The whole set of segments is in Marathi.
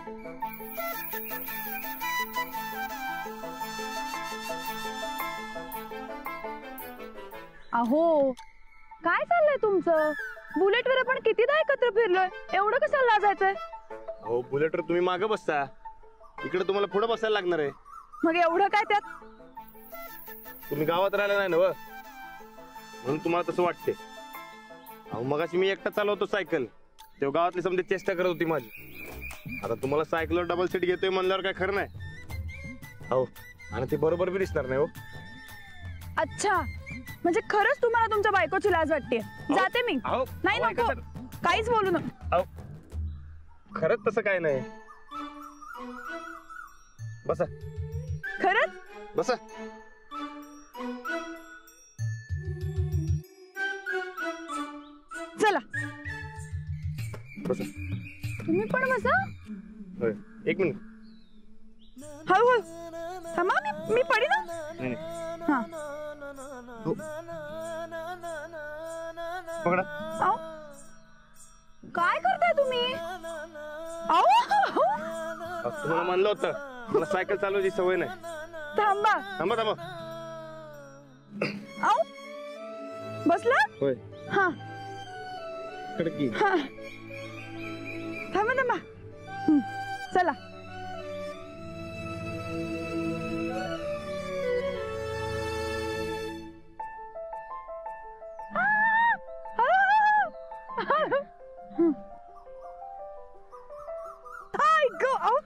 अहो काय चाललंय तुमचं? बुलेटवर आपण कितीदा एकत्र फिरलोय, एवढं कशाला लाजायचंय? हो बुलेटवर तुम्ही मागे बसता, इकडे तुम्हाला पुढे बसायला लागणार आहे. मग एवढं काय त्यात? तुम्ही गावात राहिला नाही ना व, म्हणून तुम्हाला तसं वाटते. अहो मगाशी मी एकटा चालवतो सायकल, तेव्हा गावातली समजा चेष्टा करत होती माझी. आता तुम्हाला सायकलवर डबल सीट घेतोय म्हणल्यावर काय खरं नाही. हो आणि ते बरोबर बी दिसणार नाही हो. अच्छा म्हणजे खरंच तुम्हाला तुमच्या बायकोची लाज वाटते? जाते मी. नाही नको काहीच बोलू नका. खरंच तसं काय नाही. बसा. खरंच बसा. चला बसा. तुम्ही पण बसा. होय एक मिनिट. हळूहळू थांबा. मी पडी ना. हा पकडा. काय करताय तुम्ही? तुम्हाला म्हणलं होतं मला सायकल चालवायची सवय नाही. थांबा थांबा थांबा. आओ बसला. होय. हा कडकी. हा थांबा थांबा. चला.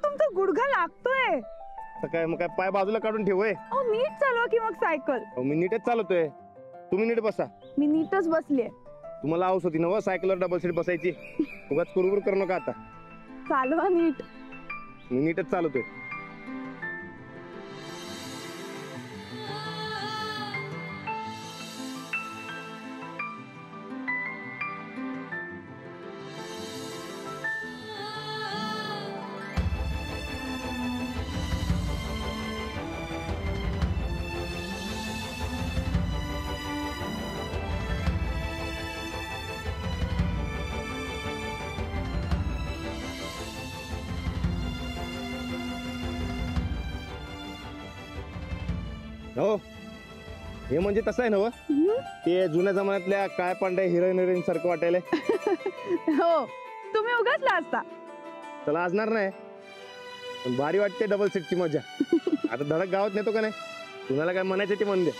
तुमचा गुडघा लागतोय. काय मग काय पाय बाजूला काढून ठेवय. नीट चालवा की मग सायकल. मी नीटच चालवतोय, तुम्ही नीट बसा. मी नीटच बसलीये. तुम्हाला हाऊस होती ना सायकलवर डबल सीट बसायची. उगाच कुरकुर करू नका आता. चालवा नीट. मी नीटच चालवतोय. हो हे म्हणजे तसं आहे ना व, ते जुन्या जमान्यातल्या काय पांड्या हिरोईन सारखं वाटायला. हो तुम्ही उगाच लाजता. चला लाजणार नाही, पण भारी वाटते डबल सीटची मजा. आता धडक गावात नेतो का नाही, तुम्हाला काय म्हणायचं ते म्हण दे.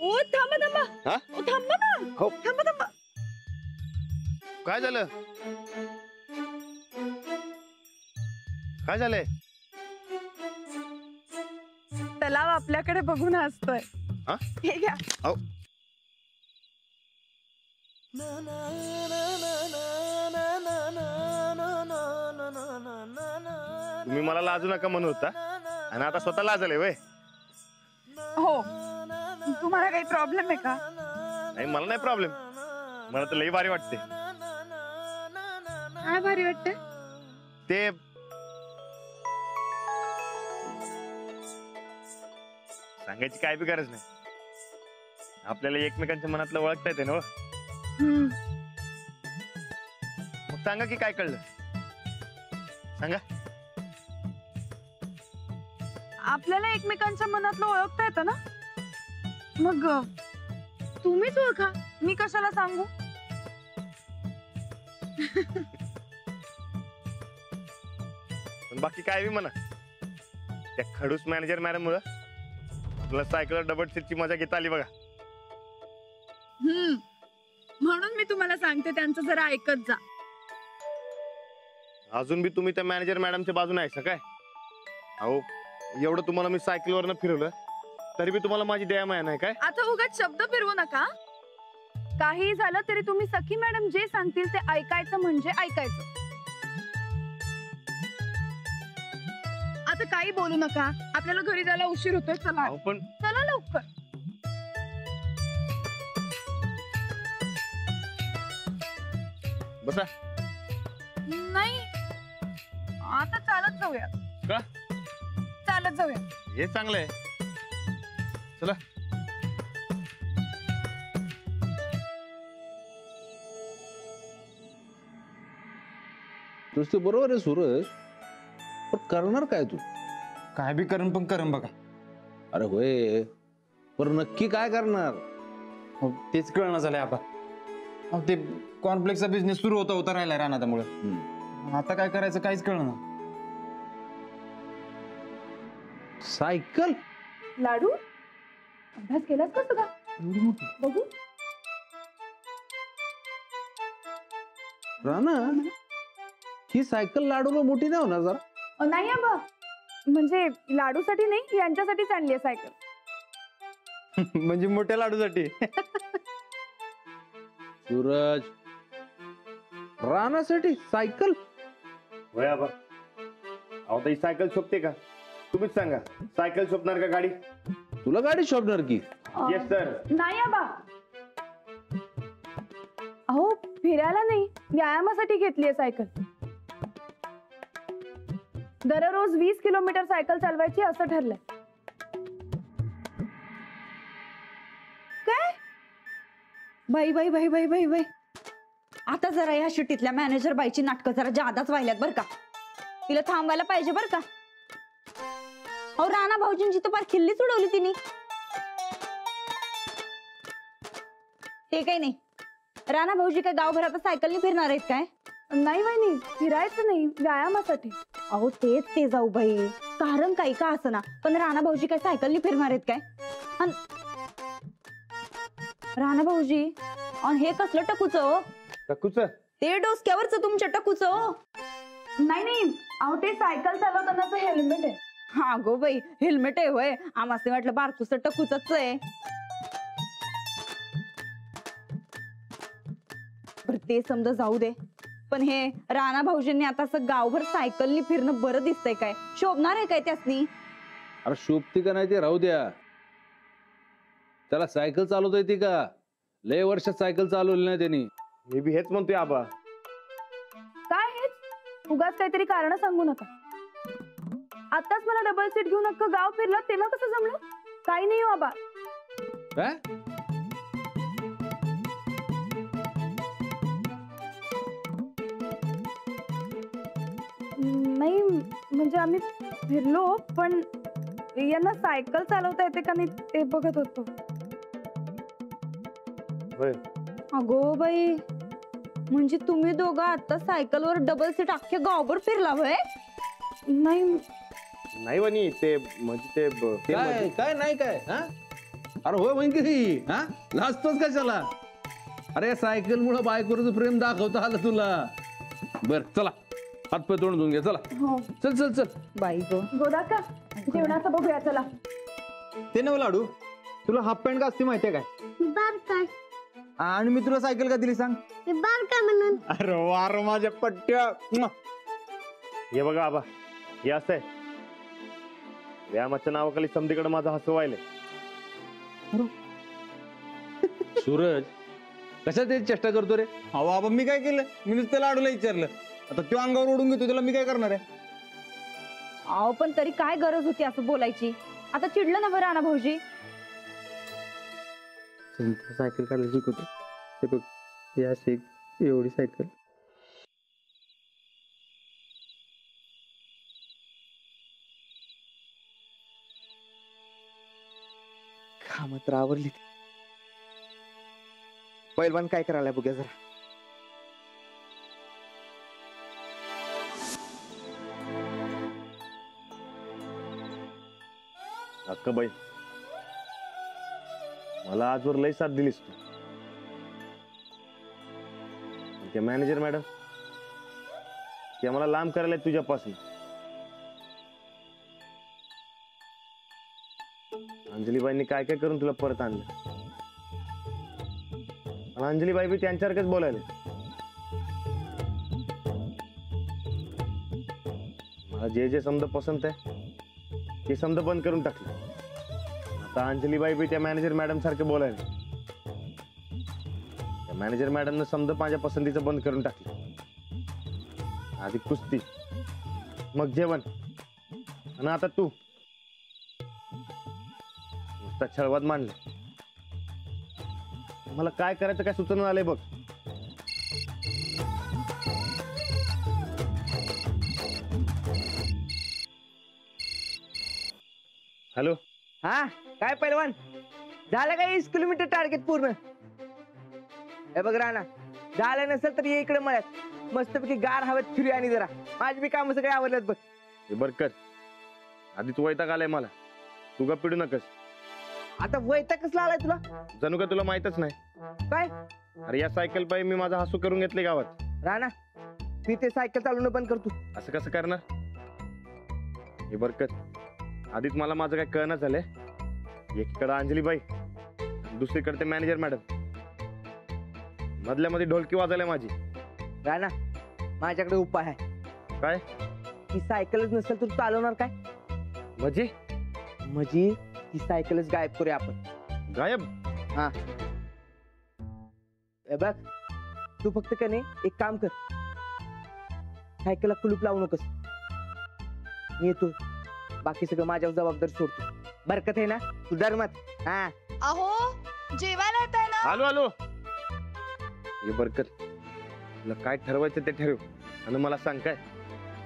ओ थांबा थांबा. ओ थांबा ना. हो थांबा थांबा. काय झालं? काय झालंय? तलाव आपल्याकडे बघून हसतोय. हा? हे घ्या. अहो. तुम्ही मला लाजू नका म्हणत होता आणि आता स्वतः लाजले वय. हो, तुम्हाला काही प्रॉब्लेम आहे का? नाही, मला नाही प्रॉब्लेम. मला तर लई भारी वाटते. काय भारी वाटते? ते सांगायची काय बी गरज नाही. आपल्याला एकमेकांच्या मनातलं ओळखता येते ना. मग सांगा की काय कळलं, सांगा. आपल्याला एकमेकांच्या मनातलं ओळखता येतं ना, मग तुम्हीच ओळखा, मी कशाला सांगू. पण बाकी काय बी म्हणा, त्या खडूस मॅनेजर मॅडम मुळे तुला सायकल डबल सीटची मजा घेता आली बघा. म्हणून मी तुम्हाला सांगते, त्यांचं जरा ऐकत जा. अजून बी तुम्ही त्या मॅनेजर मॅडमच्या बाजूने आहे काय? अहो, एवढं तुम्हाला मी सायकलवरनं फिरवलं तरी बी तुम्हाला माझी दया माया नाही काय? आता उगाच शब्द फिरवू नका. काही झालं तरी तुम्ही सखी मॅडम जे सांगतील ते ऐकायचं म्हणजे ऐकायचं. आता काही बोलू नका, आपल्याला घरी जायला उशीर होतोय. चला. अहो, पण चला लवकर. बसा. नाही, आता चालत जाऊया. का? चालत जाऊया. हे चांगलं आहे. चला. तुझं ते बरोबर आहे सूरज, पण करणार काय तू? काय बी करून पण करून बघा. अरे होय, पण नक्की काय करणार? हो, तेच कळणं झालंय आबा. अहो, ते कॉर्नफ्लेक्सचा बिझनेस सुरू होता राहिला रानातामुळे. आता काय करायचं काहीच कळणं. सायकल लाडू, अभ्यास केलास का तुझा? बघू. राणा, ही सायकल लाडूला मोठी नाही होणार जरा? नाही आबा, म्हणजे लाडूसाठी नाही, यांच्यासाठीच आणली आहे सायकल. म्हणजे मोठ्या लाडूसाठी. सूरज, राणासाठी सायकल? होय आबा. अहो, ही सायकल शोभते का? तुम्हीच सांगा, सायकल शोभणार का गाडी? तुला गाडी शोभणार की? Yes sir. नाही आबा, अहो फिरायला नाही, व्यायामासाठी घेतली आहे सायकल. दररोज 20 किलोमीटर सायकल चालवायची असं ठरलंय. काय? बाई बाई बाई बाई बाई बाई, आता जरा या शिटीतल्या मॅनेजर बाईची नाटकं जरा जादाच व्हायल्यात बर का. तिला थांबायला पाहिजे बर का. अहो, राणा भाऊजींची तर फार खिल्लीच उडवली तिने. ते काही नाही, राणा भाऊजी काय गावभरात सायकलनी फिरणार आहेत काय? नाही वहिनी, फिरायचं नाही, व्यायामासाठी. अहो तेच ते जाऊ बाई, कारण काही का असं ना, पण राणा भाऊजी काय सायकलनी फिरणार आहेत काय? राणा भाऊजी, आणि हे कसलं टकूच हो? टकूच? ते डोसक्यावरच तुमच्या टकूच हो? नाही नाही, अहो ते सायकल चालवतानाचं हेल्मेट आहे. हा गो बाई, हेल्मेट आहे होय? आम्हाला वाटलं बारकूस टकूच आहे. ते समजा जाऊ दे, पण हे राणा भाऊजींनी आता असं गावभर सायकलनी फिरणं बरं दिसतंय काय? शोभणार आहे काय त्यासनी? अरे शोभती का नाही ते राहू द्या, त्याला सायकल चालवता येते का? लय वर्ष सायकल चालवली नाही त्यांनी. मी बी हेच म्हणतोय आबा. काय हेच? उगाच काहीतरी कारण सांगू नका. आताच मला डबल सीट घेऊन अख्खं गाव फिरलं, तेव्हा कसं जमलं? काही नाही हो आबा. काय? नाही म्हणजे आम्ही फिरलो, पण यांना सायकल चालवता येते का नाही ते बघत होतो. होय. अगो बाई, म्हणजे तुम्ही दोघं आता सायकलवर डबल सीट अख्ख्या गावभर फिरला होय? नाही नाही वनी, ते म्हणजे ते काय काय नाही काय? हा, अरे होय म्हणजे हा, लाजतोस कशाला? अरे सायकल मुळे बायकोचं प्रेम दाखवता आलं तुला. बर चला, हात पाय तोंड धुवून घ्या. चला हो. चल चल चल. बाई गो गोदा का जेवणाचं बघूया चला. ते नव लाडू, तुला हाफ पॅन्ट का असते माहितीये काय? काय आणि मी तुला सायकल का दिली सांग? बार काय म्हणून अरे वार माझ्या पट्ट्या. हे बघा आबा, हे असं आहे, व्यायामाच्या नावाखाली समधीकडे माझं हसू व्हायलंय. सूरज कशा ते चेष्टा करतो रे? अहो बाबा मी काय केलं? मी नुसतं लाडूला विचारलं. आता तो अंगावर ओढून घेतो, त्याला मी काय करणार आहे? अहो पण तरी काय गरज होती असं बोलायची? आता चिडलं ना बरं राणा भाऊजी. सायकल काढायला शिकवतो. ते बघ, ही अशी एवढी सायकल. कामत आवरली. पैलवान काय करायला बघूया जरा. अक्काबाई, मला आजवर लई साथ दिलीस तू. ते मॅनेजर मॅडम, ते मला लांब करायला तुझ्यापासून. अंजलीबाईंनी काय काय करून तुला परत आणलं. आणि अंजलीबाई बी त्यांच्यासारखंच बोलायला. मला जे जे समजा पसंत आहे ते समजा बंद करून टाकलं. आता अंजलीबाई बी त्या मॅनेजर मॅडम सारखे बोलायला. त्या मॅनेजर मॅडमनं समजा माझ्या पसंतीचं बंद करून टाकलं. आधी कुस्ती, मग जेवण, आणि आता तू नुसता छळवाद मांडलं. मला काय करायचं काय सुचना आलंय बघ. हॅलो, हा काय पैलवान, झालं काय 20 किलोमीटर टार्गेट पूर्ण? हे बघ राणा, झालं नसेल तर ये इकडे मळ्यात मस्तपैकी गार हवेत फिरूया आणि जरा माझी बी कामं सगळे आवडल्यात बघ. हे बरं कर, आधी तू वैताग आलाय मला. तू का पिडू नकस. आता वैताग कसला आलाय तुला? जणू का तुला माहितच नाही काय अरे, या सायकल पायी मी माझा हसू करून घेतले गावात. राणा, मी ते सायकल चालवणं बंद करतो. असं कसं करणार? हे बरं कर, आधीच मला माझं काय कळना झालंय. एकीकडे अंजलीबाई, दुसरीकडे ते मॅनेजर मॅडम, मधल्यामध्ये ढोलकी वाजायला माझी. राणा, माझ्याकडे उपाय आहे. काय? ती सायकलच नसेल तर चालवणार काय? म्हणजे ती सायकलच गायब करूया आपण. गायब? हा, हे बघ, तू फक्त का नाही एक काम कर, सायकलला कुलूप लावू नकोस. मी येतो, बाकी सगळं माझ्यावर जबाबदारी सोडतो. बरकत आहे ना तू धर्मात? हा, अहो जेवायला येत आहे ना. आलो आलो. हे बरकत, तुला काय ठरवायचं ते ठरव आणि मला सांग काय.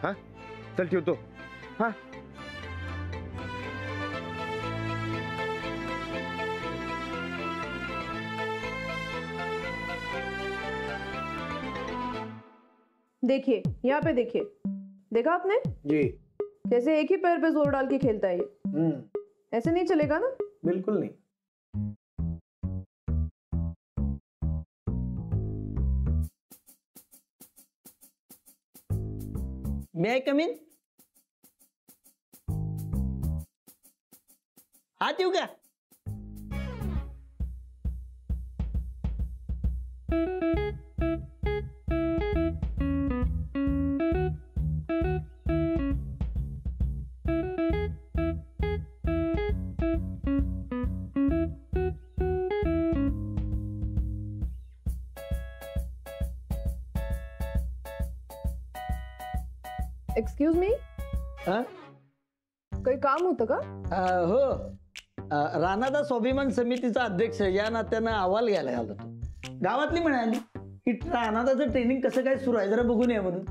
हा चल ठेवतो. हा. देखिए यहाँ पे देखिए, देखा आपने जी। कैसे एक ही पैर पे जोर डाल के खेलता है ये? ऐसे नहीं चलेगा ना? बिल्कुल नहीं। मे आई कम इन? आत येऊ का? एक्सक्यूज मी, हा? काही काम होतं का? हो, राणादा स्वाभिमान समितीचा अध्यक्ष या नात्यानं अहवाल घ्यायला आलो होतो. गावातली म्हणाली की राणादाचं ट्रेनिंग कसं काय सुरू आहे जरा बघून या म्हणून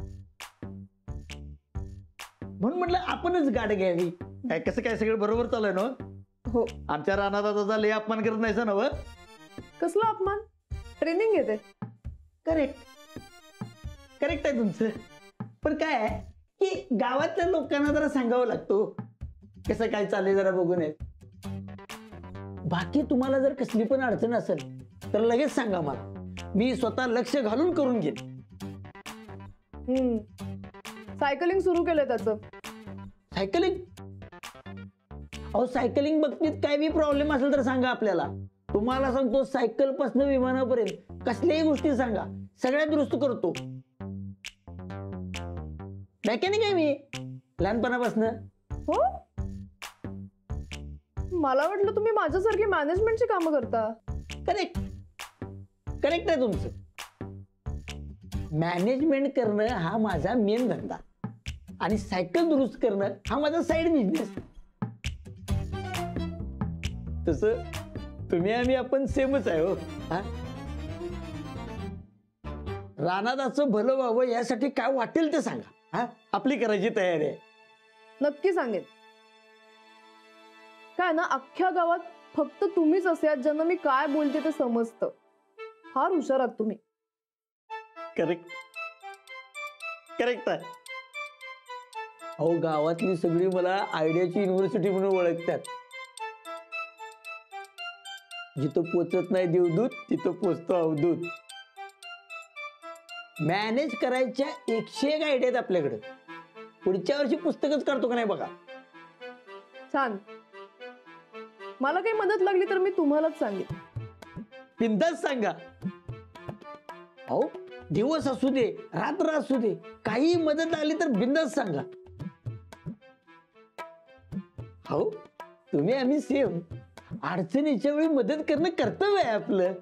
म्हटलं आपणच गाठ घ्यावी. काय कसं काय सगळं बरोबर चालू आहे ना? हो. आमच्या राणादाचा लय अपमान करत नाही ना? कसला अपमान? ट्रेनिंग घेते. करेक्ट करेक्ट आहे तुमचं. पण काय आहे की गावातल्या लोकांना जरा सांगावं लागतो कसं काय चाललंय जरा बघून येत. बाकी तुम्हाला जर कसली पण अडचण असेल तर लगेच सांगा मला, मी स्वतः लक्ष घालून करून घेईन. सायकलिंग सुरू केलंय त्याचं. सायकलिंग? अहो सायकलिंग बाबतीत काय बी प्रॉब्लेम असेल तर सांगा आपल्याला. तुम्हाला सांगतो सायकल पासून विमानापर्यंत कसल्याही गोष्टी सांगा, सगळ्या दुरुस्त करतो. मेकॅनिक आहे मी लहानपणापासून. हो, मला वाटलं तुम्ही माझ्यासारखी मॅनेजमेंटची कामं करता. करेक्ट करेक्ट आहे तुमचं. मॅनेजमेंट करणं हा माझा मेन धंदा आणि सायकल दुरुस्त करणं हा माझा साईड बिझनेस. तसं तुम्ही आणि आपण सेमच आहे हो. हा? रानात असं भलं व्हावं यासाठी काय वाटेल ते सांगा. हा, आपली करायची तयारी आहे. नक्की सांगेन. काय ना, अख्ख्या गावात फक्त तुम्हीच असे आहात ज्यांना मी काय बोलते ते समजतं. फार हुशार आहात तुम्ही. करेक्ट करेक्ट आहे. अहो गावातली सगळी मला आयडियाची युनिव्हर्सिटी म्हणून ओळखतात. जिथं पोचत नाही देवदूत तिथं पोचतो अवधूत. मॅनेज करायच्या 101 आयडिया आहेत आपल्याकडे. पुढच्या वर्षी पुस्तकच काढतो का नाही बघा. छान. मला काही मदत लागली तर मी तुम्हालाच सांगेन. बिनधास्त सांगा. अहो दिवस असू दे रात्र असू दे, काही मदत लागली तर बिनधास्त सांगा. हो, तुम्ही आम्ही सेम. अडचणीच्या वेळी मदत करणं कर्तव्य आहे आपलं.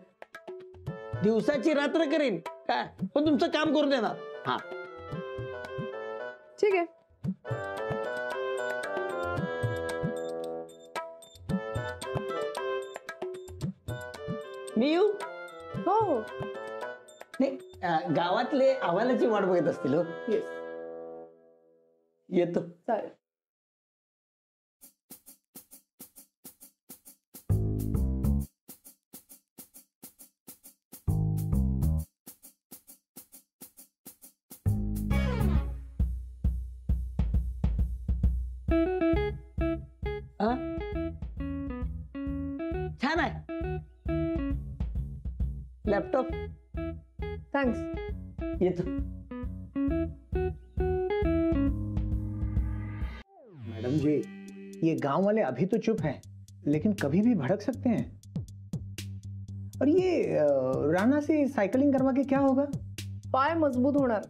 दिवसाची रात्र करेन काय, पण तुमचं काम करून देणार. हा ठीक आहे. मी येऊ. हो हो, नाही गावातले अहवालाची वाट बघत असतील हो. येस, येतो. चालेल. हा? छान आहे लॅपटॉप. थँक्स. येतो. मैडम जी, ये गांव वाले अभी तो चुप हैं, लेकिन कभी भी भड़क सकते हैं. और ये राणा से साइकिलिंग करवा के क्या होगा? पाय मजबूत होणार.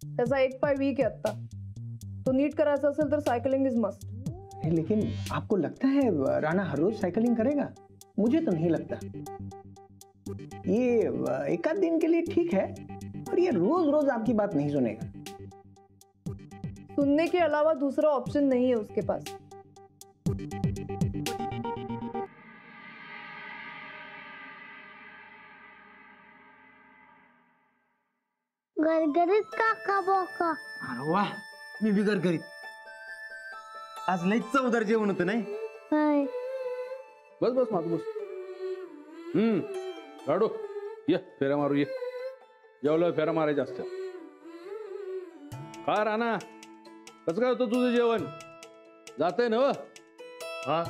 त्याचा एक पाय वीक आहे आता. तो नीट करायचा असेल तर सायकलिंग इज मस्ट. लेकिन आपको लगता है राणा हर रोज साइकिलिंग करेगा? मुझे तो नहीं लगता. ये एक आध दिन के लिए ठीक है, और ये रोज रोज आपकी बात नहीं सुनेगा. सुनने के अलावा दूसरा ऑप्शन नहीं है उसके पास. गरगरीत काका बोका. अरे वा, मी बिगर करीत. आज लई चवदार जेवण होतं नाही. हाय. बस बस मातू बस. गाडो ये फेऱ्या मारू. ये जेवलं फेऱ्या मारायच्या असत्या. का राणा, कसं काय होतं तुझं जेवण? जातंय ना? हा,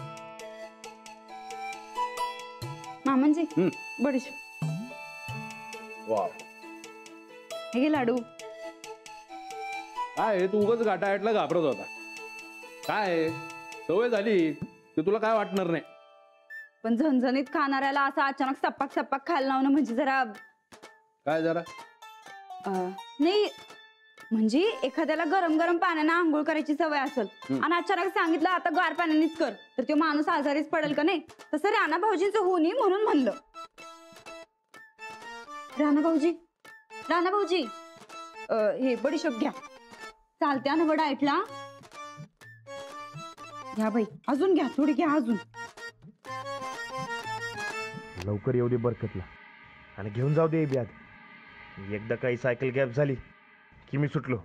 मामांजी बडीशेप. वा, हे घे लाडू. काय तू उगाच गाठागाठला घाबरत होता. काय सवय झाली ते तुला काय वाटणार नाही. पण झणझणीत खाणाऱ्याला असं अचानक सप्पाक सप्पाक खायला लावणं म्हणजे जरा काय जरा नाही. म्हणजे एखाद्याला गरम गरम पाण्याने आंघोळ करायची सवय असेल आणि अचानक सांगितलं आता गार पाण्यानेच कर, तर तो माणूस आजारीच पडेल का नाही. तसं राणा भाऊजींचं होणी म्हणून म्हणलं. राणा भाऊजी हे बडीशोप घ्या. चालत्या ना बडा ऐकला. घ्या बाई, अजून घ्या, थोडी घ्या अजून. लवकर येऊ दे बरकतला आणि घेऊन जाऊ दे बॅग. एकदा काही सायकल गॅप झाली की मी सुटलो.